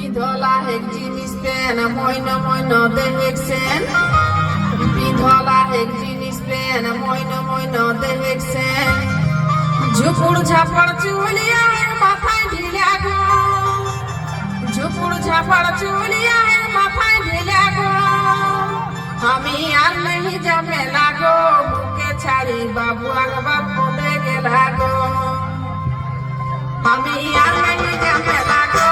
বিধলা এক জিনিস পেন ময়না ময়না দেখছেন বিধলা এক জিনিস পেন ময়না ময়না দেখছেন ঝুপুর ঝাপড় চুলিয়া মাথায় ঢিলা গো ঝুপুর ঝাপড় চুলিয়া মাথায় ঢিলা গো আমি আর नहीं যাবে না গো বুকে ছাড়ি বাবু আগবাব পদে গেলা গো আমি আর नहीं যাবে না গো